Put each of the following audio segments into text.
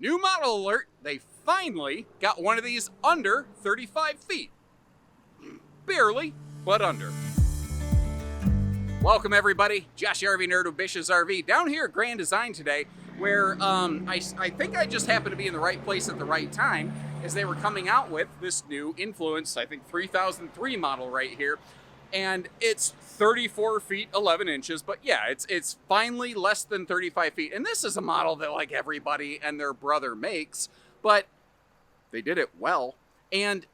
New model alert, they finally got one of these under 35 feet. Barely, but under. Welcome everybody, Josh RV Nerd with Bish's RV, down here at Grand Design today, where I think I just happened to be in the right place at the right time, as they were coming out with this new Influence, I think 3003 model right here. And it's 34 feet 11 inches, but yeah, it's finally less than 35 feet. And this is a model that like everybody and their brother makes, but they did it well. And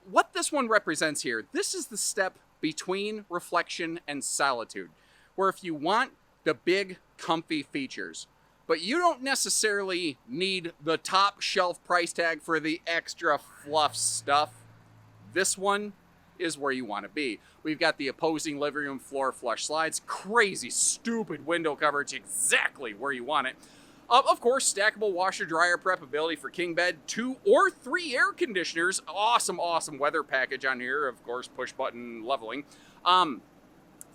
what this one represents here, this is the step between reflection and solitude, where if you want the big comfy features, but you don't necessarily need the top shelf price tag for the extra fluff stuff, this one is where you want to be. We've got the opposing living room floor flush slides, crazy stupid window coverage, exactly where you want it. Of course, stackable washer dryer prep ability for king bed, 2 or 3 air conditioners, awesome weather package on here, of course, push button leveling.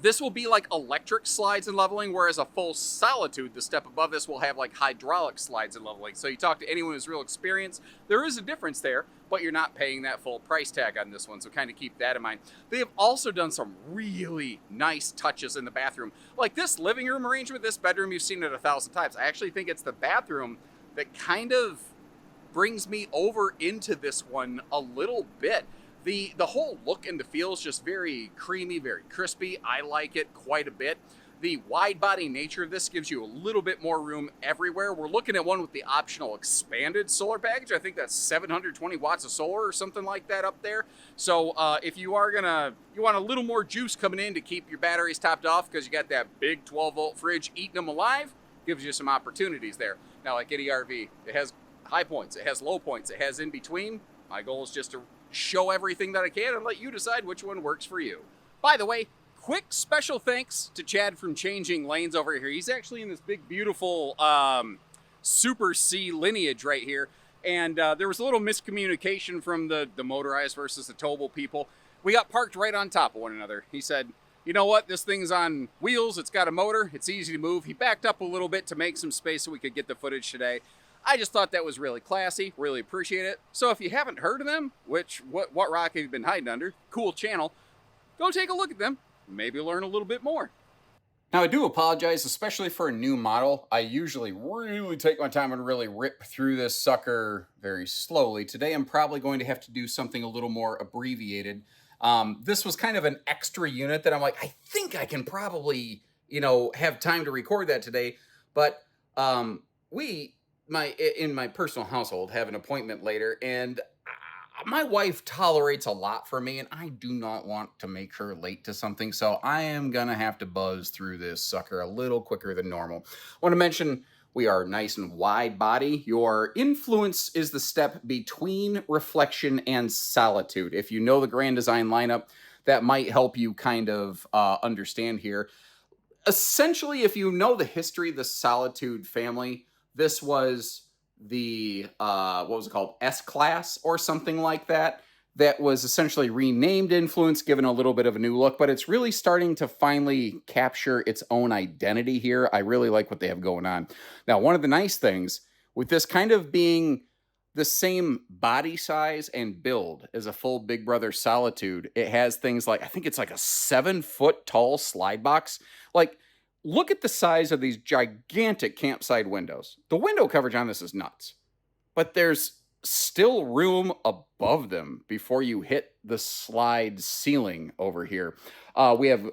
This will be like electric slides and leveling, whereas a full Solitude, the step above this, will have like hydraulic slides and leveling. So you talk to anyone who's real experienced, there is a difference there, but you're not paying that full price tag on this one, so kind of keep that in mind. They have also done some really nice touches in the bathroom. Like this living room arrangement, this bedroom, you've seen it 1,000 times. I actually think it's the bathroom that kind of brings me over into this one a little bit. The whole look and the feel is just very creamy, very crispy. I like it quite a bit. The wide body nature of this gives you a little bit more room everywhere. We're looking at one with the optional expanded solar package. I think that's 720 watts of solar or something like that up there. So if you want a little more juice coming in to keep your batteries topped off because you got that big 12 volt fridge eating them alive, gives you some opportunities there. Now, like any RV, it has high points, it has low points, it has in between. My goal is just to show everything that I can and let you decide which one works for you. By the way, quick special thanks to Chad from Changing Lanes over here. He's actually in this big, beautiful Super C lineage right here. And there was a little miscommunication from the motorized versus the towable people. We got parked right on top of one another. He said, you know what, this thing's on wheels, it's got a motor, it's easy to move. He backed up a little bit to make some space so we could get the footage today. I just thought that was really classy, really appreciate it. So if you haven't heard of them, which, what rock have you been hiding under? Cool channel. Go take a look at them. Maybe learn a little bit more. Now I do apologize, especially for a new model. I usually really take my time and really rip through this sucker very slowly. Today I'm probably going to have to do something a little more abbreviated. This was kind of an extra unit that I'm like, I think I can probably, have time to record that today. But in my personal household, have an appointment later, and my wife tolerates a lot for me, and I do not want to make her late to something, so I am gonna have to buzz through this sucker a little quicker than normal. I want to mention we are nice and wide body. Your Influence is the step between reflection and solitude. If you know the Grand Design lineup, that might help you kind of understand here. Essentially, if you know the history of the Solitude family, this was the, what was it called? S-Class or something like that. That was essentially renamed Influence, given a little bit of a new look, but it's really starting to finally capture its own identity here. I really like what they have going on. Now, one of the nice things with this kind of being the same body size and build as a full Big Brother Solitude, it has things like, I think it's like a 7-foot tall slide box. Like, look at the size of these gigantic campsite windows. The window coverage on this is nuts, but there's still room above them before you hit the slide ceiling over here. We have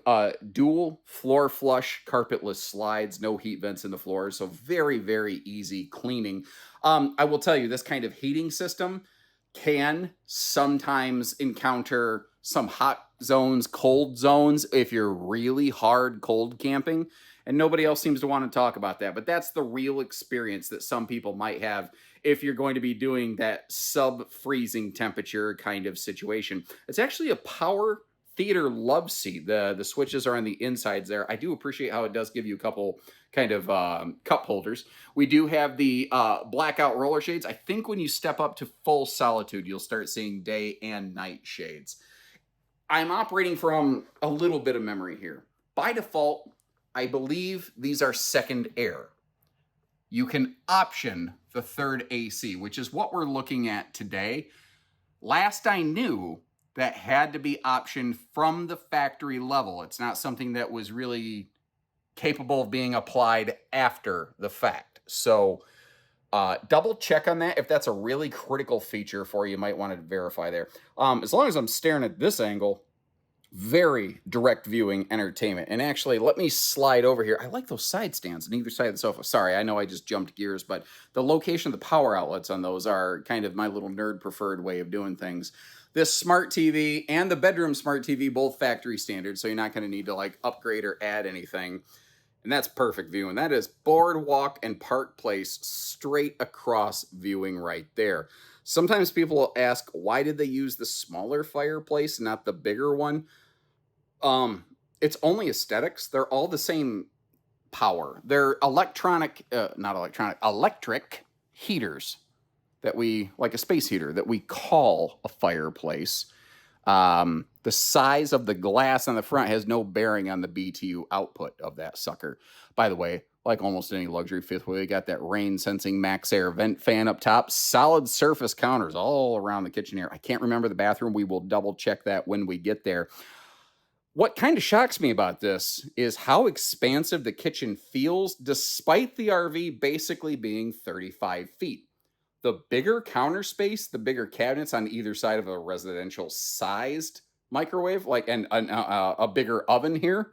dual floor flush carpetless slides, no heat vents in the floors, so very, very easy cleaning. I will tell you, this kind of heating system can sometimes encounter some hot zones, cold zones, if you're really hard cold camping, and nobody else seems to want to talk about that. But that's the real experience that some people might have if you're going to be doing that sub-freezing temperature kind of situation. It's actually a power theater love seat. The switches are on the insides there. I do appreciate how it does give you a couple kind of cup holders. We do have the blackout roller shades. I think when you step up to full Solitude, you'll start seeing day and night shades. I'm operating from a little bit of memory here. By default, I believe these are second air. you can option the third AC, which is what we're looking at today. Last I knew, that had to be optioned from the factory level. It's not something that was really capable of being applied after the fact. So double check on that. If that's a really critical feature for you, you might want to verify there. As long as I'm staring at this angle, very direct viewing entertainment. And actually, let me slide over here. I like those side stands on either side of the sofa. Sorry, I know I just jumped gears, but the location of the power outlets on those are kind of my little nerd preferred way of doing things. This smart TV and the bedroom smart TV, both factory standard, so you're not going to need to like upgrade or add anything. And that's perfect viewing. That is boardwalk and park place straight across viewing right there. Sometimes people will ask, why did they use the smaller fireplace, not the bigger one? It's only aesthetics. They're all the same power. They're electric heaters that we, like a space heater, that we call a fireplace. The size of the glass on the front has no bearing on the BTU output of that sucker. By the way, like almost any luxury fifth wheel, you got that rain sensing max air vent fan up top, solid surface counters all around the kitchen here. I can't remember the bathroom. We will double check that when we get there. What kind of shocks me about this is how expansive the kitchen feels despite the RV basically being 35 feet. The bigger counter space, the bigger cabinets on either side of a residential sized microwave, like and a bigger oven here,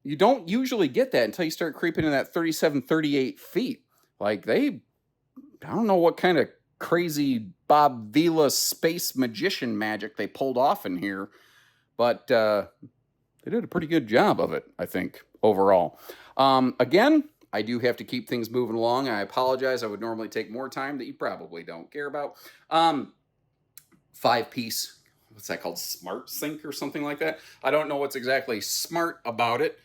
you don't usually get that until you start creeping in that 37, 38 feet. Like I don't know what kind of crazy Bob Vila space magician magic they pulled off in here, but they did a pretty good job of it, I think, overall. Again, I do have to keep things moving along. I apologize. I would normally take more time that you probably don't care about. 5-piece, what's that called? Smart sink or something like that. I don't know what's exactly smart about it,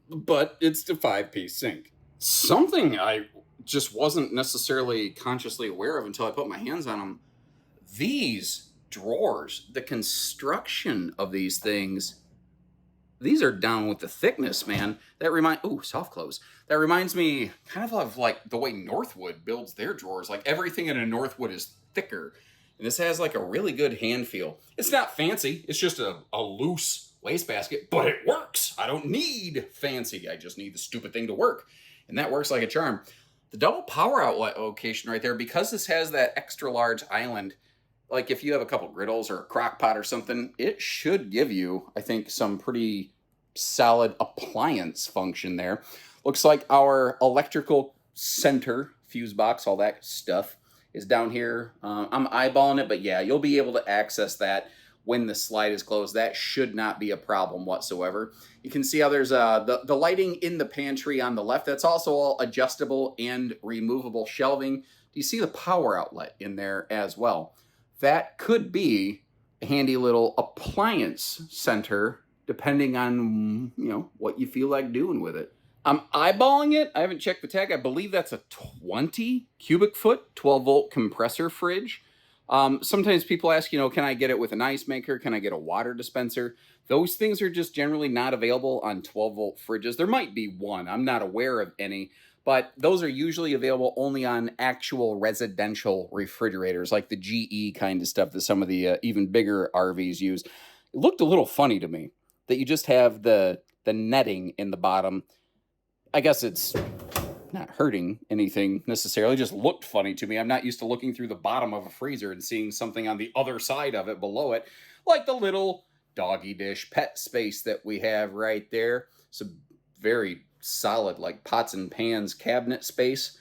but it's the 5-piece sink. Something I just wasn't necessarily consciously aware of until I put my hands on them. These drawers, the construction of these things, these are down with the thickness, man. Soft close. That reminds me kind of like the way Northwood builds their drawers. Like everything in a Northwood is thicker. And this has like a really good hand feel. It's not fancy. It's just a loose wastebasket, but it works. I don't need fancy. I just need the stupid thing to work. And that works like a charm. The double power outlet location right there, because this has that extra large island, like if you have a couple griddles or a crock pot or something, it should give you, I think, some pretty solid appliance function there. Looks like our electrical center, fuse box, all that stuff is down here. I'm eyeballing it, but yeah, you'll be able to access that when the slide is closed. That should not be a problem whatsoever. You can see how there's the lighting in the pantry on the left. That's also all adjustable and removable shelving. Do you see the power outlet in there as well? That could be a handy little appliance center, depending on, what you feel like doing with it. I'm eyeballing it. I haven't checked the tag. I believe that's a 20 cubic foot, 12-volt compressor fridge. Sometimes people ask, can I get it with an ice maker? Can I get a water dispenser? Those things are just generally not available on 12-volt fridges. There might be one. I'm not aware of any. But those are usually available only on actual residential refrigerators, like the GE kind of stuff that some of the even bigger RVs use. It looked a little funny to me that you just have the netting in the bottom. I guess it's not hurting anything necessarily, just looked funny to me. I'm not used to looking through the bottom of a freezer and seeing something on the other side of it below it, like the little doggy dish pet space that we have right there. It's a very solid, like pots and pans cabinet space.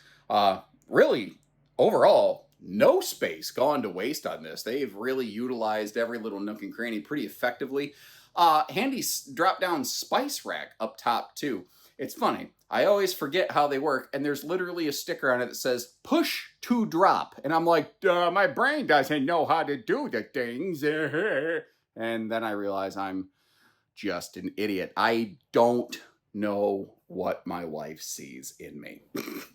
Really, overall, no space gone to waste on this. They've really utilized every little nook and cranny pretty effectively. Handy drop-down spice rack up top, too. It's funny. I always forget how they work, and there's literally a sticker on it that says, push to drop. And I'm like, my brain doesn't know how to do the things. And then I realize I'm just an idiot. I don't know what my wife sees in me.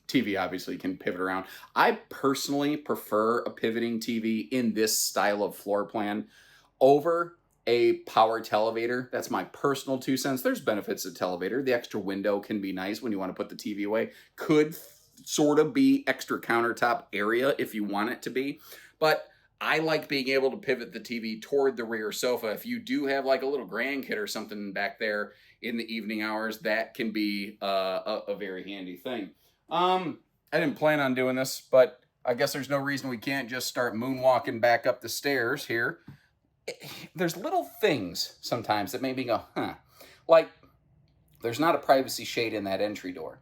TV obviously can pivot around. I personally prefer a pivoting TV in this style of floor plan over a power televator. That's my personal 2 cents. There's benefits to televator. The extra window can be nice when you want to put the TV away. Could sort of be extra countertop area if you want it to be. But I like being able to pivot the TV toward the rear sofa. If you do have like a little grandkid or something back there in the evening hours, that can be a very handy thing. I didn't plan on doing this, but I guess there's no reason we can't just start moonwalking back up the stairs here. There's little things sometimes that make me go, huh. Like, there's not a privacy shade in that entry door.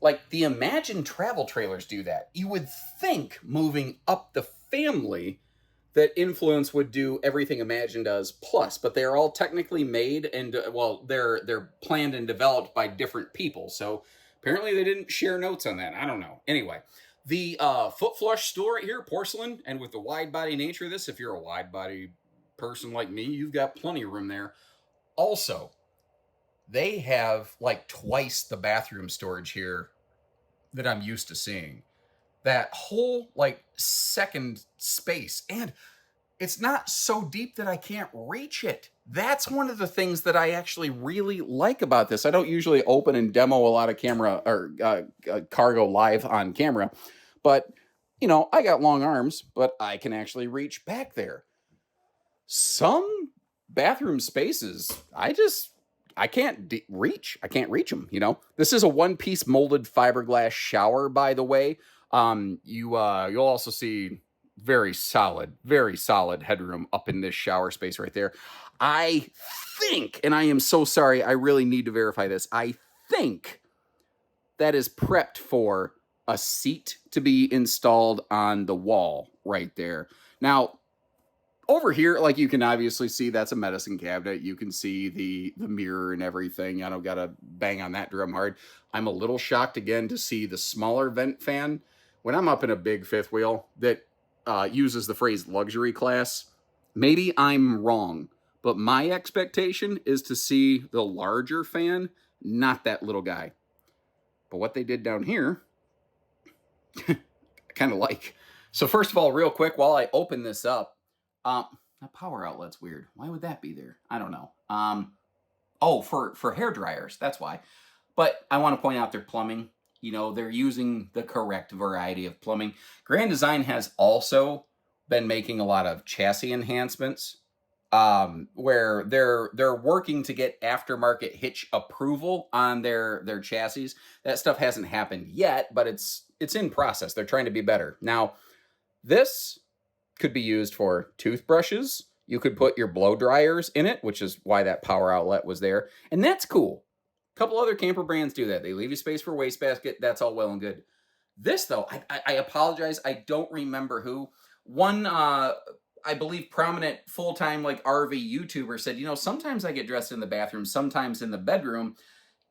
Like, the Imagine travel trailers do that. You would think moving up the family that Influence would do everything Imagine does plus, but they're all technically made and, well, they're planned and developed by different people. So apparently they didn't share notes on that. I don't know. Anyway, the foot flush stool right here, porcelain, and with the wide body nature of this, if you're a wide body person like me, you've got plenty of room there. Also, they have like twice the bathroom storage here that I'm used to seeing. That whole like second space, and it's not so deep that I can't reach it. That's one of the things that I actually really like about this. I don't usually open and demo a lot of camera or cargo live on camera, but you know, I got long arms, but I can actually reach back there. Some bathroom spaces, I can't reach. I can't reach them, you know. This is a one-piece molded fiberglass shower, by the way. You'll also see very solid headroom up in this shower space right there. I think, and I am so sorry, I really need to verify this. I think that is prepped for a seat to be installed on the wall right there. Now, over here, like you can obviously see, that's a medicine cabinet. You can see the mirror and everything. I don't gotta bang on that drum hard. I'm a little shocked again to see the smaller vent fan. When I'm up in a big fifth wheel that uses the phrase luxury class, maybe I'm wrong, but my expectation is to see the larger fan, not that little guy. But what they did down here, I kind of like. So first of all, real quick, while I open this up, that power outlet's weird. Why would that be there? I don't know. Oh, for hair dryers, that's why. But I want to point out their plumbing. You know, they're using the correct variety of plumbing. Grand Design has also been making a lot of chassis enhancements, where they're working to get aftermarket Hitch approval on their chassis. That stuff hasn't happened yet, but it's in process. They're trying to be better. Now, this could be used for toothbrushes. You could put your blow dryers in it, which is why that power outlet was there. And that's cool. A couple other camper brands do that. They leave you space for wastebasket. That's all well and good. This, though, I apologize. I don't remember who. One, I believe, prominent full-time like RV YouTuber said, you know, sometimes I get dressed in the bathroom, sometimes in the bedroom.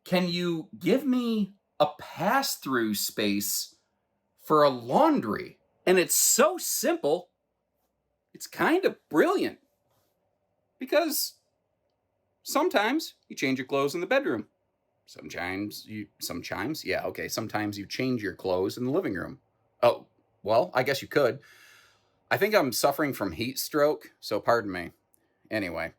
Can you give me a pass-through space for a laundry? And it's so simple. It's kind of brilliant. Because sometimes you change your clothes in the bedroom. Sometimes you change your clothes in the living room. Oh, well, I guess you could. I think I'm suffering from heat stroke, so pardon me. Anyway,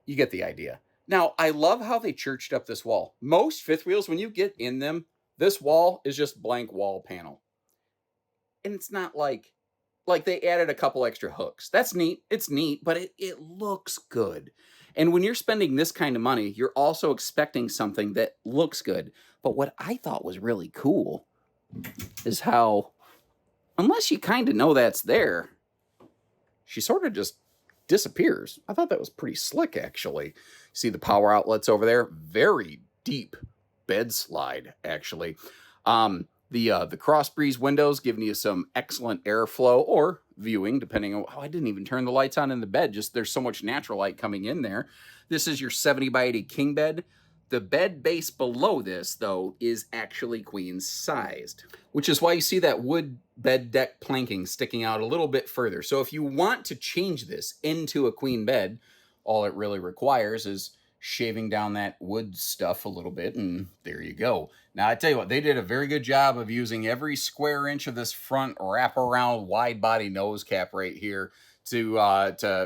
you get the idea. Now, I love how they churched up this wall. Most fifth wheels, when you get in them, this wall is just blank wall panel. And it's not like they added a couple extra hooks. That's neat. It's neat, but it looks good. And when you're spending this kind of money, you're also expecting something that looks good. But what I thought was really cool is how, unless you kind of know that's there, she sort of just disappears. I thought that was pretty slick, actually. See the power outlets over there? Very deep bed slide, actually. The cross breeze windows giving you some excellent airflow or viewing, depending on, I didn't even turn the lights on in the bed. Just there's so much natural light coming in there. This is your 70 by 80 king bed. The bed base below this, though, is actually queen sized, which is why you see that wood bed deck planking sticking out a little bit further. So if you want to change this into a queen bed, all it really requires is shaving down that wood stuff a little bit, and there you go. Now, I tell you what, they did a very good job of using every square inch of this front wraparound wide body nose cap right here to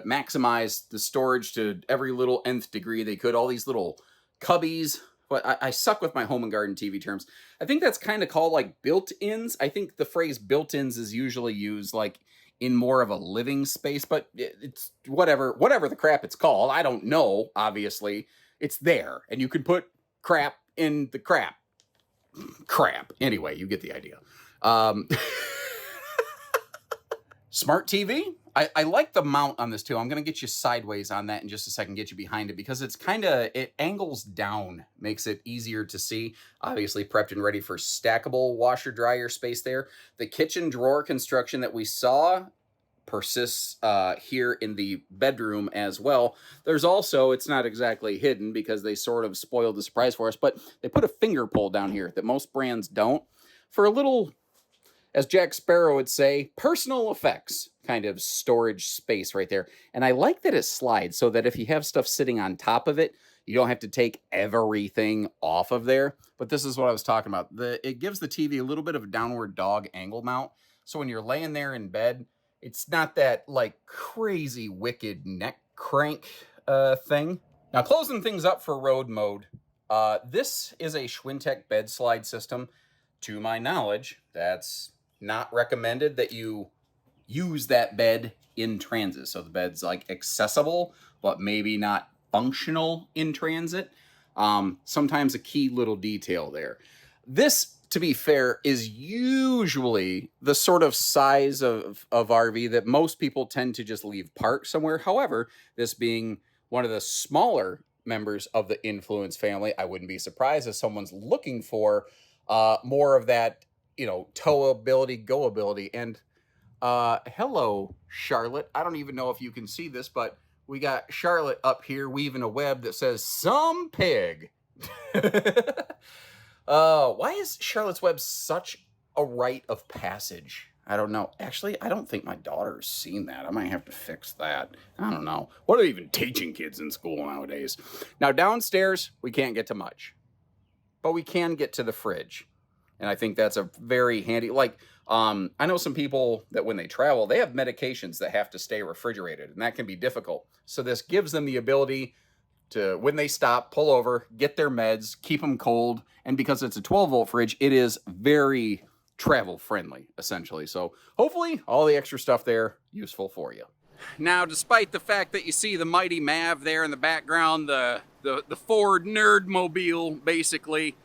maximize the storage to every little nth degree they could. All these little cubbies I suck with my home and garden TV terms. I think that's kind of called like built-ins. I think the phrase built-ins is usually used like in more of a living space, but it's whatever the crap it's called. I don't know, obviously. It's there, and you can put crap in the crap. Crap. Anyway, you get the idea. Smart TV. I like the mount on this too. I'm going to get you sideways on that in just a second, get you behind it, because it's it angles down, makes it easier to see. Obviously prepped and ready for stackable washer dryer space there. The kitchen drawer construction that we saw persists here in the bedroom as well. There's also, it's not exactly hidden because they sort of spoiled the surprise for us, but they put a finger pull down here that most brands don't for a little, as Jack Sparrow would say, personal effects kind of storage space right there. And I like that it slides so that if you have stuff sitting on top of it, you don't have to take everything off of there. But this is what I was talking about. It gives the TV a little bit of a downward dog angle mount. So when you're laying there in bed, it's not that like crazy wicked neck crank thing. Now closing things up for road mode. This is a Schwintek bed slide system. To my knowledge, that's not recommended that you use that bed in transit. So the bed's like accessible, but maybe not functional in transit. Sometimes a key little detail there. This, to be fair, is usually the sort of size of RV that most people tend to just leave parked somewhere. However, this being one of the smaller members of the Influence family, I wouldn't be surprised if someone's looking for more of that, tow ability, go ability. And hello, Charlotte. I don't even know if you can see this, but we got Charlotte up here weaving a web that says, "Some pig." Why is Charlotte's web such a rite of passage? I don't know. Actually, I don't think my daughter's seen that. I might have to fix that. I don't know. What are they even teaching kids in school nowadays? Now, downstairs, we can't get to much, but we can get to the fridge. And I think that's a very handy, I know some people that when they travel, they have medications that have to stay refrigerated, and that can be difficult. So this gives them the ability to, when they stop, pull over, get their meds, keep them cold. And because it's a 12-volt fridge, it is very travel friendly, essentially. So hopefully all the extra stuff there, useful for you. Now, despite the fact that you see the mighty Mav there in the background, the Ford Nerd Mobile, basically,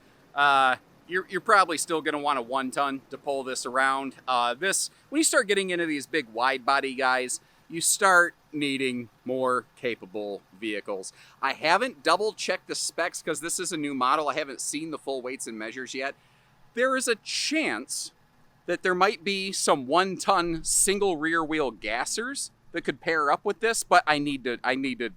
you're probably still going to want a 1-ton to pull this around. When you start getting into these big wide body guys, you start needing more capable vehicles. I haven't double checked the specs because this is a new model. I haven't seen the full weights and measures yet. There is a chance that there might be some 1-ton single rear wheel gassers that could pair up with this, but I need to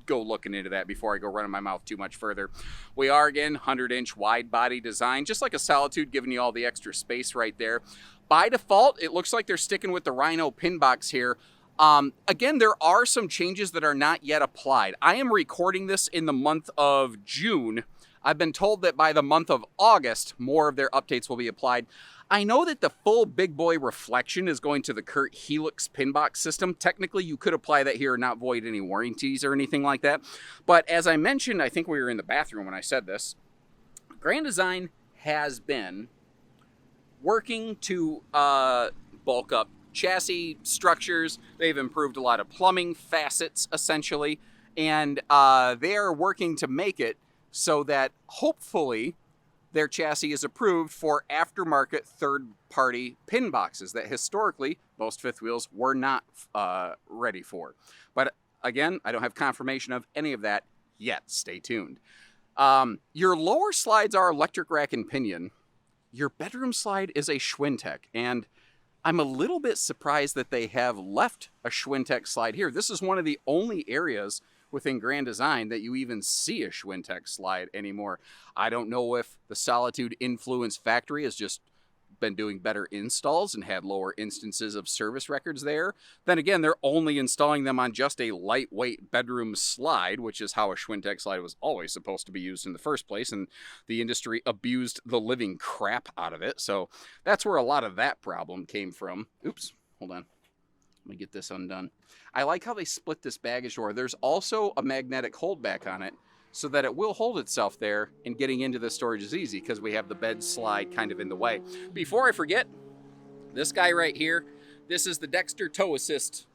go looking into that before I go running my mouth too much further. We are, again, 100-inch wide body design, just like a Solitude, giving you all the extra space right there. By default, it looks like they're sticking with the Rhino pin box here. Again, there are some changes that are not yet applied. I am recording this in the month of June. I've been told that by the month of August, more of their updates will be applied. I know that the full big boy reflection is going to the Kurt Helix pin box system. Technically, you could apply that here and not void any warranties or anything like that. But as I mentioned, I think we were in the bathroom when I said this, Grand Design has been working to bulk up chassis structures. They've improved a lot of plumbing facets, essentially, and they are working to make it so that hopefully their chassis is approved for aftermarket third-party pin boxes that historically most fifth wheels were not ready for. But again, I don't have confirmation of any of that yet. Stay tuned. Your lower slides are electric rack and pinion. Your bedroom slide is a Schwintek, and I'm a little bit surprised that they have left a Schwintek slide here. This is one of the only areas within Grand Design that you even see a Schwintek slide anymore. I don't know if the Solitude Influence factory has just been doing better installs and had lower instances of service records there. Then again, they're only installing them on just a lightweight bedroom slide, which is how a Schwintek slide was always supposed to be used in the first place, and the industry abused the living crap out of it. So that's where a lot of that problem came from. Oops, hold on. Let me get this undone. I like how they split this baggage door. There's also a magnetic holdback on it, so that it will hold itself there, and getting into the storage is easy because we have the bed slide kind of in the way. Before I forget, this guy right here, this is the Dexter Tow Assist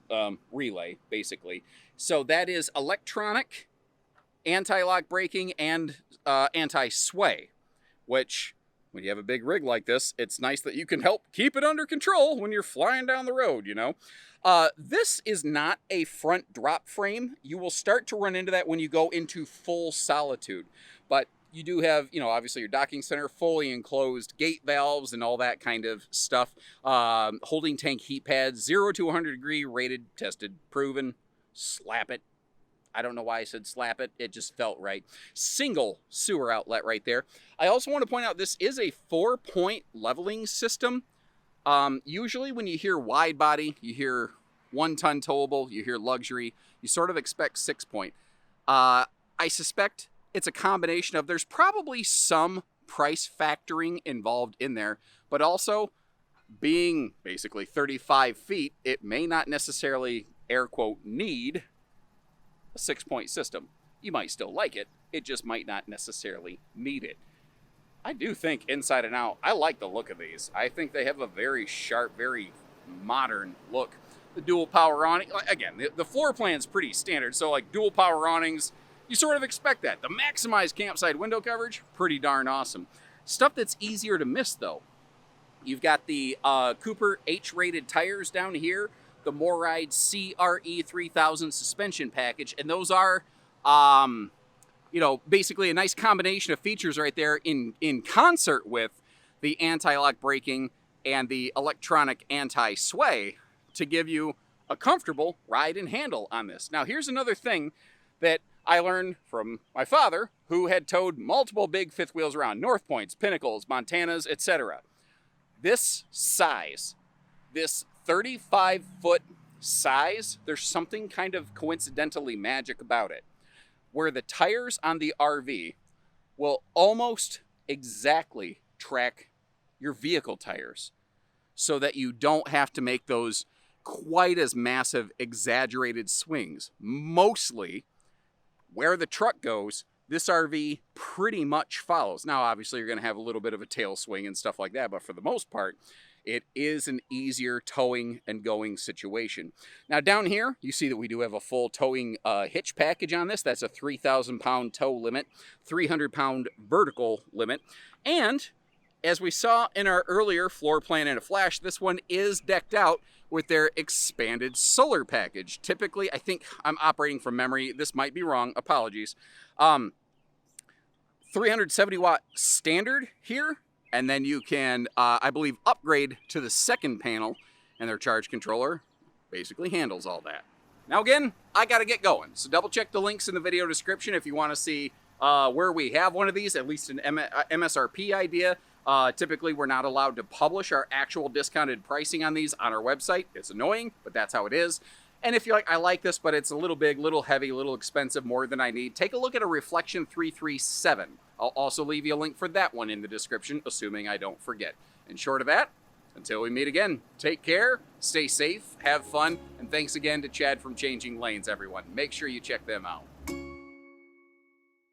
relay, basically. So that is electronic, anti-lock braking, and anti-sway, which, when you have a big rig like this, it's nice that you can help keep it under control when you're flying down the road, you know. This is not a front drop frame. You will start to run into that when you go into full solitude. But you do have, you know, obviously your docking center, fully enclosed gate valves and all that kind of stuff. Holding tank heat pads, 0 to 100 degree, rated, tested, proven. Slap it. I don't know why I said slap it. It just felt right. Single sewer outlet right there. I also want to point out this is a 4-point leveling system. Usually when you hear wide body, you hear 1-ton towable, you hear luxury, you sort of expect 6-point. I suspect it's a combination of, there's probably some price factoring involved in there, but also being basically 35 feet, it may not necessarily, air quote, need a 6-point system. You might still like it, it just might not necessarily need it. I do think inside and out, I like the look of these. I think they have a very sharp, very modern look. The dual power awning, again, the floor plan's pretty standard, so like dual power awnings, you sort of expect that. The maximized campsite window coverage, pretty darn awesome. Stuff that's easier to miss though. You've got the Cooper H-rated tires down here, the Moride CRE 3000 suspension package, and those are, you know, basically a nice combination of features right there in concert with the anti-lock braking and the electronic anti-sway to give you a comfortable ride and handle on this. Now, here's another thing that I learned from my father, who had towed multiple big fifth wheels around, North Points, Pinnacles, Montanas, etc. This size, this 35-foot size, there's something kind of coincidentally magic about it, where the tires on the RV will almost exactly track your vehicle tires, so that you don't have to make those quite as massive, exaggerated swings. Mostly, where the truck goes, this RV pretty much follows. Now, obviously, you're going to have a little bit of a tail swing and stuff like that, but for the most part, it is an easier towing and going situation. Now, down here, you see that we do have a full towing hitch package on this. That's a 3,000-pound tow limit, 300-pound vertical limit. And as we saw in our earlier floor plan in a flash, this one is decked out with their expanded solar package. Typically, I think I'm operating from memory. This might be wrong. Apologies. 370-watt standard here. And then you can, I believe, upgrade to the second panel, and their charge controller basically handles all that. Now again, I gotta get going, so double check the links in the video description if you want to see where we have one of these, at least an MSRP idea. Typically, we're not allowed to publish our actual discounted pricing on these on our website. It's annoying, but that's how it is. And if you're like, I like this, but it's a little big, little heavy, little expensive, more than I need, take a look at a Reflection 337. I'll also leave you a link for that one in the description, assuming I don't forget. And short of that, until we meet again, take care, stay safe, have fun, and thanks again to Chad from Changing Lanes, everyone. Make sure you check them out.